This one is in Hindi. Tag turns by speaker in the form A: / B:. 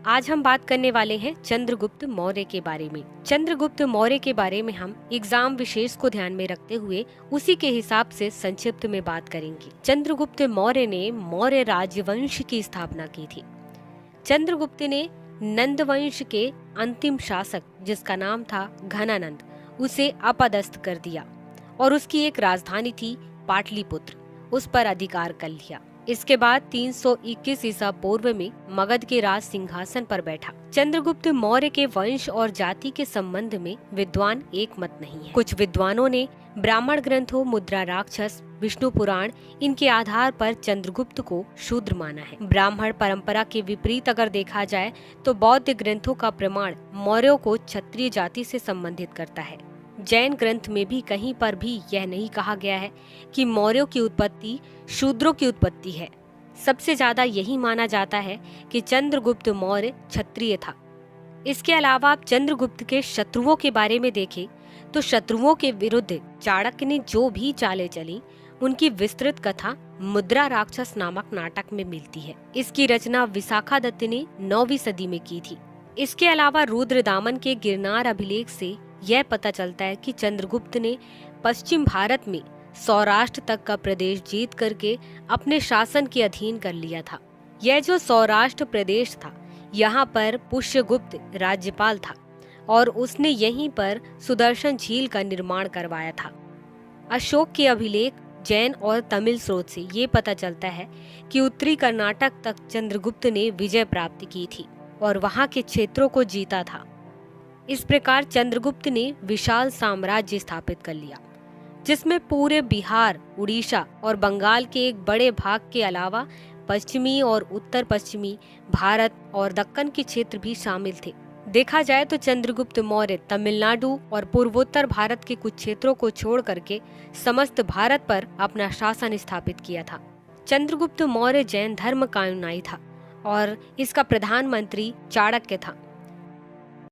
A: आज हम बात करने वाले हैं चंद्रगुप्त मौर्य के बारे में। चंद्रगुप्त मौर्य के बारे में हम एग्जाम विशेष को ध्यान में रखते हुए उसी के हिसाब से संक्षिप्त में बात करेंगे। चंद्रगुप्त मौर्य ने मौर्य राजवंश की स्थापना की थी। चंद्रगुप्त ने नंद वंश के अंतिम शासक, जिसका नाम था घनानंद, उसे अपदस्थ कर दिया और उसकी एक राजधानी थी पाटलिपुत्र, उस पर अधिकार कर लिया। इसके बाद 321 ईसा पूर्व में मगध के राज सिंहासन पर बैठा। चंद्रगुप्त मौर्य के वंश और जाति के संबंध में विद्वान एक मत नहीं है। कुछ विद्वानों ने ब्राह्मण ग्रंथों, मुद्रा राक्षस, विष्णु पुराण, इनके आधार पर चंद्रगुप्त को शूद्र माना है। ब्राह्मण परंपरा के विपरीत अगर देखा जाए तो बौद्ध ग्रंथों का प्रमाण मौर्यों को क्षत्रिय जाति से संबंधित करता है। जैन ग्रंथ में भी कहीं पर भी यह नहीं कहा गया है कि मौर्यों की उत्पत्ति शूद्रों की उत्पत्ति है। सबसे ज्यादा यही माना जाता है कि चंद्रगुप्त मौर्य क्षत्रिय था। इसके अलावा आप चंद्रगुप्त के शत्रुओं के बारे में देखें तो शत्रुओं के विरुद्ध चाणक्य ने जो भी चालें चली, उनकी विस्तृत कथा मुद्रा राक्षस नामक नाटक में मिलती है। इसकी रचना विशाखादत्त ने 9वीं सदी में की थी। इसके अलावा रुद्रदामन के गिरनार अभिलेख से यह पता चलता है कि चंद्रगुप्त ने पश्चिम भारत में सौराष्ट्र तक का प्रदेश जीत करके अपने शासन के अधीन कर लिया था। यह जो सौराष्ट्र प्रदेश था, यहाँ पर पुष्यगुप्त राज्यपाल था और उसने यहीं पर सुदर्शन झील का निर्माण करवाया था। अशोक के अभिलेख, जैन और तमिल स्रोत से ये पता चलता है कि उत्तरी कर्नाटक तक चंद्रगुप्त ने विजय प्राप्त की थी और वहाँ के क्षेत्रों को जीता था। इस प्रकार चंद्रगुप्त ने विशाल साम्राज्य स्थापित कर लिया, जिसमें पूरे बिहार, उड़ीसा और बंगाल के एक बड़े भाग के अलावा पश्चिमी और उत्तर पश्चिमी भारत और दक्कन के क्षेत्र भी शामिल थे। देखा जाए तो चंद्रगुप्त मौर्य तमिलनाडु और पूर्वोत्तर भारत के कुछ क्षेत्रों को छोड़ करके समस्त भारत पर अपना शासन स्थापित किया था। चंद्रगुप्त मौर्य जैन धर्म का अनुयायी था और इसका प्रधानमंत्री चाणक्य था।